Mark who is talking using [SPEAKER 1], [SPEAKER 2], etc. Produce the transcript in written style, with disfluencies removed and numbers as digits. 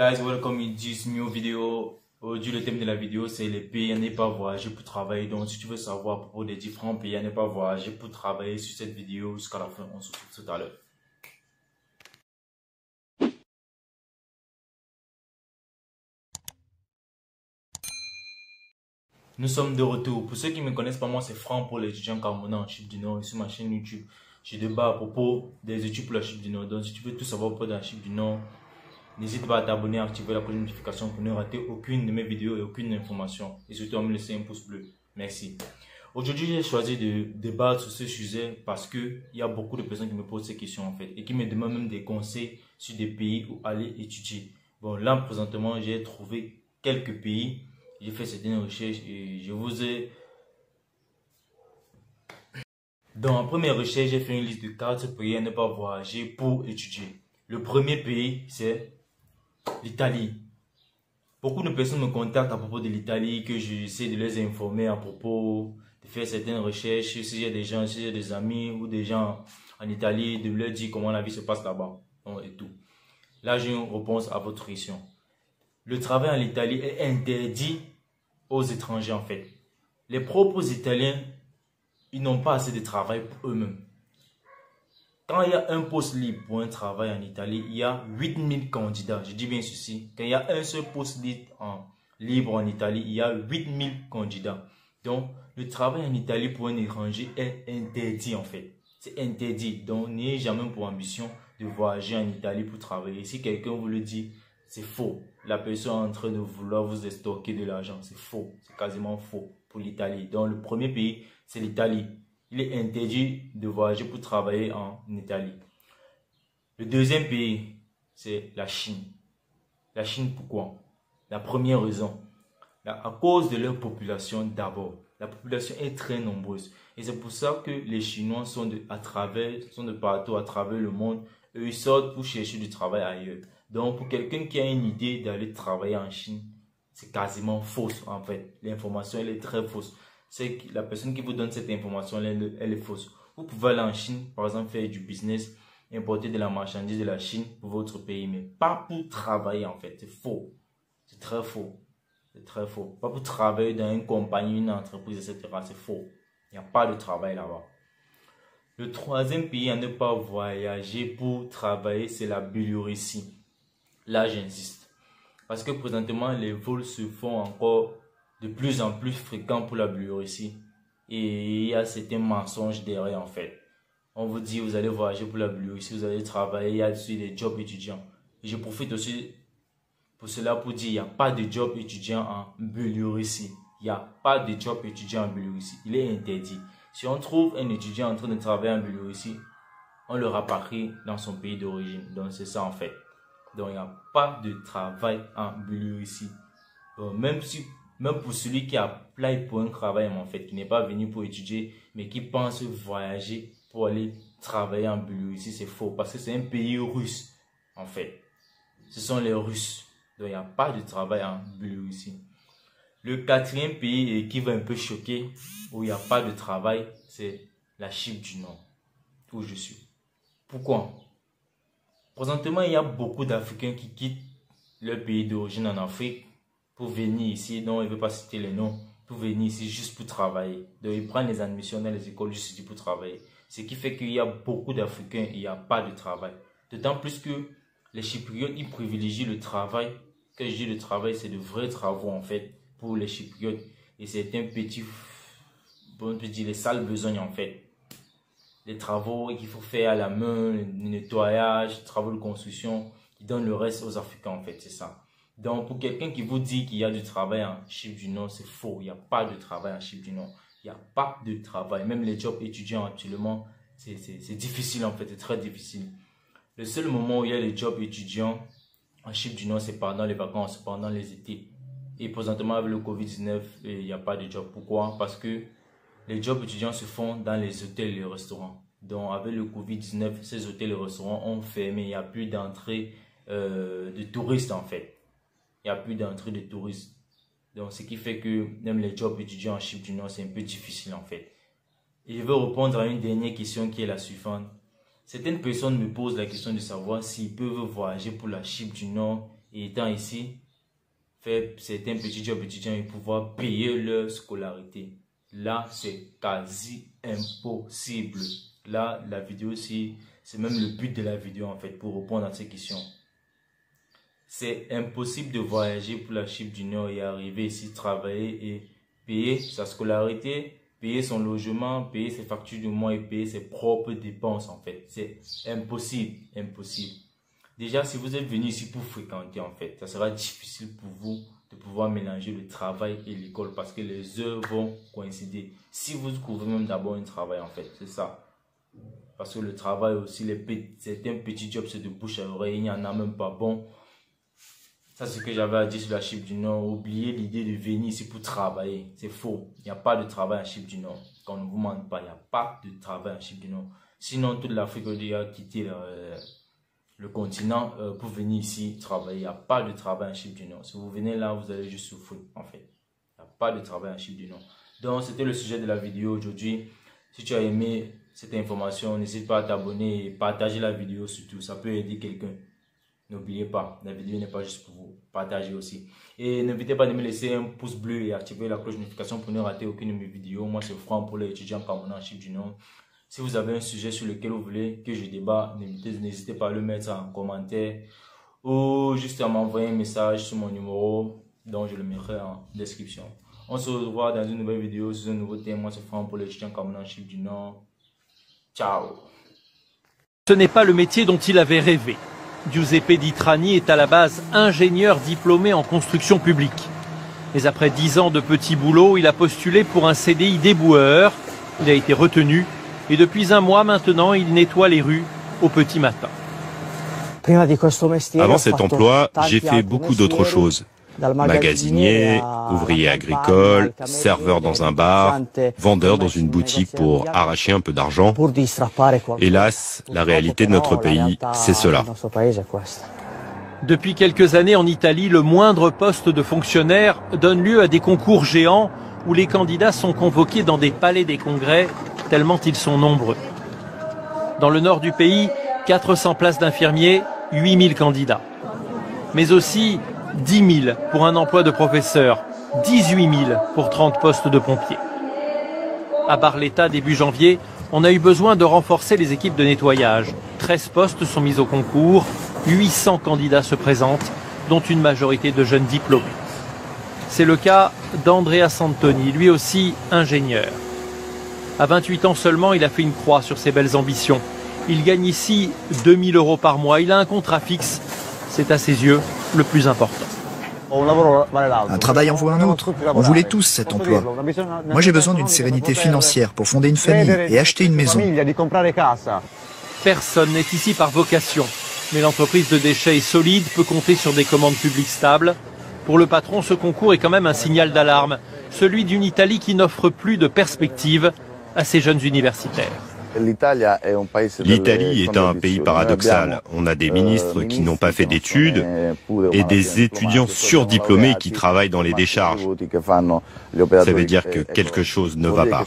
[SPEAKER 1] Guys, welcome in this new video. Aujourd'hui, le thème de la vidéo, c'est les pays à ne pas voyager pour travailler. Donc, si tu veux savoir à propos des différents pays à ne pas voyager pour travailler sur cette vidéo jusqu'à la fin, on se retrouve tout à l'heure. Nous sommes de retour. Pour ceux qui ne me connaissent pas, moi, c'est Franck pour les étudiants camerounais en Chine du Nord. Et sur ma chaîne YouTube, je débat à propos des études pour la Chine du Nord. Donc, si tu veux tout savoir pour la Chine du Nord, n'hésite pas à t'abonner et à activer la notification pour ne rater aucune de mes vidéos et aucune information. Et surtout à me laisser un pouce bleu. Merci. Aujourd'hui, j'ai choisi de débattre sur ce sujet parce qu'il y a beaucoup de personnes qui me posent ces questions en fait et qui me demandent même des conseils sur des pays où aller étudier. Bon, là, présentement, j'ai trouvé quelques pays. J'ai fait certaines recherches et je vous ai... Dans ma première recherche, j'ai fait une liste de 4 pays à ne pas voyager pour étudier. Le premier pays, c'est l'Italie. Beaucoup de personnes me contactent à propos de l'Italie, que j'essaie de les informer à propos, de faire certaines recherches, si j'ai des gens, si j'ai des amis ou des gens en Italie, de leur dire comment la vie se passe là-bas et tout. Là, j'ai une réponse à votre question. Le travail en Italie est interdit aux étrangers en fait. Les propres Italiens, ils n'ont pas assez de travail pour eux-mêmes. Quand il y a un poste libre pour un travail en Italie, il y a 8000 candidats. Je dis bien ceci. Quand il y a un seul poste libre en Italie, il y a 8000 candidats. Donc, le travail en Italie pour un étranger est interdit en fait. C'est interdit. Donc, n'ayez jamais pour ambition de voyager en Italie pour travailler. Si quelqu'un vous le dit, c'est faux. La personne est en train de vouloir vous extorquer de l'argent. C'est faux. C'est quasiment faux pour l'Italie. Donc, le premier pays, c'est l'Italie. Il est interdit de voyager pour travailler en Italie. Le deuxième pays, c'est la Chine. La Chine, pourquoi? La première raison, à cause de leur population d'abord. La population est très nombreuse. Et c'est pour ça que les Chinois sont de partout à travers le monde. Et ils sortent pour chercher du travail ailleurs. Donc, pour quelqu'un qui a une idée d'aller travailler en Chine, c'est quasiment fausse en fait. L'information, elle est très fausse. C'est que la personne qui vous donne cette information, elle est fausse. Vous pouvez aller en Chine, par exemple, faire du business, importer de la marchandise de la Chine pour votre pays, mais pas pour travailler en fait. C'est faux. C'est très faux. C'est très faux. Pas pour travailler dans une compagnie, une entreprise, etc. C'est faux. Il n'y a pas de travail là-bas. Le troisième pays à ne pas voyager pour travailler, c'est la Biélorussie. Là, j'insiste. Parce que présentement, les vols se font encore de plus en plus fréquents pour la Biélorussie. Et il y a certains mensonges derrière en fait. On vous dit, vous allez voyager pour la Biélorussie, vous allez travailler, il y a aussi des jobs étudiants. Et je profite aussi pour cela pour dire, il n'y a pas de job étudiant en Biélorussie. Il n'y a pas de job étudiant en Biélorussie. Il est interdit. Si on trouve un étudiant en train de travailler en Biélorussie, on le rapatrie dans son pays d'origine. Donc c'est ça en fait. Donc il n'y a pas de travail en Biélorussie. Même pour celui qui apply pour un travail en fait, qui n'est pas venu pour étudier, mais qui pense voyager pour aller travailler en Biélorussie, c'est faux. Parce que c'est un pays russe en fait. Ce sont les Russes. Donc il n'y a pas de travail en Biélorussie. Le quatrième pays qui va un peu choquer, où il n'y a pas de travail, c'est la Chine du Nord, où je suis. Pourquoi? Présentement, il y a beaucoup d'Africains qui quittent leur pays d'origine en Afrique pour venir ici, donc je ne veux pas citer les noms, pour venir ici juste pour travailler. Donc ils prennent les admissions dans les écoles juste ici pour travailler. Ce qui fait qu'il y a beaucoup d'Africains et il n'y a pas de travail. D'autant plus que les Chypriotes, ils privilégient le travail. Quand je dis le travail, c'est de vrais travaux en fait pour les Chypriotes. Et c'est un petit, on peut dire les sales besognes en fait. Les travaux qu'il faut faire à la main, le nettoyage, les travaux de construction, ils donnent le reste aux Africains en fait, c'est ça. Donc pour quelqu'un qui vous dit qu'il y a du travail en Chypre du Nord, c'est faux. Il n'y a pas de travail en Chypre du Nord. Il n'y a pas de travail. Même les jobs étudiants actuellement, c'est difficile en fait, c'est très difficile. Le seul moment où il y a les jobs étudiants en Chypre du Nord, c'est pendant les vacances, pendant les étés. Et présentement avec le Covid-19, il n'y a pas de job. Pourquoi? Parce que les jobs étudiants se font dans les hôtels et les restaurants. Donc avec le Covid-19, ces hôtels et restaurants ont fermé. Il n'y a plus d'entrée de touristes en fait. Il n'y a plus d'entrée de touristes. Donc ce qui fait que même les jobs étudiants en Chypre du Nord, c'est un peu difficile en fait. Et je veux répondre à une dernière question qui est la suivante. Certaines personnes me posent la question de savoir s'ils peuvent voyager pour la Chypre du Nord et étant ici, faire certains petits jobs étudiants et pouvoir payer leur scolarité. Là, c'est quasi impossible. Là, la vidéo, c'est même le but de la vidéo en fait, pour répondre à ces questions. C'est impossible de voyager pour la Chypre du Nord et arriver ici, travailler et payer sa scolarité, payer son logement, payer ses factures du mois et payer ses propres dépenses en fait. C'est impossible, impossible. Déjà, si vous êtes venu ici pour fréquenter en fait, ça sera difficile pour vous de pouvoir mélanger le travail et l'école parce que les heures vont coïncider. Si vous trouvez même d'abord un travail en fait, c'est ça. Parce que le travail aussi, certains petits jobs, c'est de bouche à oreille, il n'y en a même pas. Bon, ça c'est ce que j'avais à dire sur la Chypre du Nord. Oubliez l'idée de venir ici pour travailler. C'est faux. Il n'y a pas de travail en Chypre du Nord. Qu'on ne vous mente pas, il n'y a pas de travail en Chypre du Nord. Sinon, toute l'Afrique a déjà quitté le continent pour venir ici travailler. Il n'y a pas de travail en Chypre du Nord. Si vous venez là, vous allez juste souffrir en fait. Il n'y a pas de travail en Chypre du Nord. Donc, c'était le sujet de la vidéo aujourd'hui. Si tu as aimé cette information, n'hésite pas à t'abonner et partager la vidéo surtout. Ça peut aider quelqu'un. N'oubliez pas, la vidéo n'est pas juste pour vous. Partagez aussi. Et n'oubliez pas de me laisser un pouce bleu et activer la cloche de notification pour ne rater aucune de mes vidéos. Moi, c'est Franck pour les étudiants camerounais en Chypre du Nord. Si vous avez un sujet sur lequel vous voulez que je débat, n'hésitez pas à le mettre en commentaire ou juste à m'envoyer un message sur mon numéro, dont je le mettrai en description. On se revoit dans une nouvelle vidéo sur un nouveau thème. Moi, c'est Franck pour les étudiants camerounais en Chypre du Nord. Ciao.
[SPEAKER 2] Ce n'est pas le métier dont il avait rêvé. Giuseppe Di Trani est à la base ingénieur diplômé en construction publique. Mais après 10 ans de petits boulots, il a postulé pour un CDI d'éboueur. Il a été retenu et depuis un mois maintenant, il nettoie les rues au petit matin.
[SPEAKER 3] Avant cet emploi, j'ai fait beaucoup d'autres choses. Magasinier, ouvrier agricole, serveur dans un bar, vendeur dans une boutique pour arracher un peu d'argent. Hélas, la réalité de notre pays, c'est cela.
[SPEAKER 2] Depuis quelques années en Italie, le moindre poste de fonctionnaire donne lieu à des concours géants où les candidats sont convoqués dans des palais des congrès, tellement ils sont nombreux. Dans le nord du pays, 400 places d'infirmiers, 8000 candidats. Mais aussi 10 000 pour un emploi de professeur, 18 000 pour 30 postes de pompiers. À Barletta, début janvier, on a eu besoin de renforcer les équipes de nettoyage. 13 postes sont mis au concours, 800 candidats se présentent, dont une majorité de jeunes diplômés. C'est le cas d'Andrea Santoni, lui aussi ingénieur. À 28 ans seulement, il a fait une croix sur ses belles ambitions. Il gagne ici 2 000 € par mois. Il a un contrat fixe. C'est à ses yeux le plus important.
[SPEAKER 4] Un travail en vaut un autre. On voulait tous cet emploi. Moi, j'ai besoin d'une sérénité financière pour fonder une famille et acheter une maison.
[SPEAKER 2] Personne n'est ici par vocation. Mais l'entreprise de déchets est solide, peut compter sur des commandes publiques stables. Pour le patron, ce concours est quand même un signal d'alarme. Celui d'une Italie qui n'offre plus de perspectives à ses jeunes universitaires.
[SPEAKER 3] L'Italie est un pays paradoxal. On a des ministres qui n'ont pas fait d'études et des étudiants surdiplômés qui travaillent dans les décharges. Ça veut dire que quelque chose ne va pas.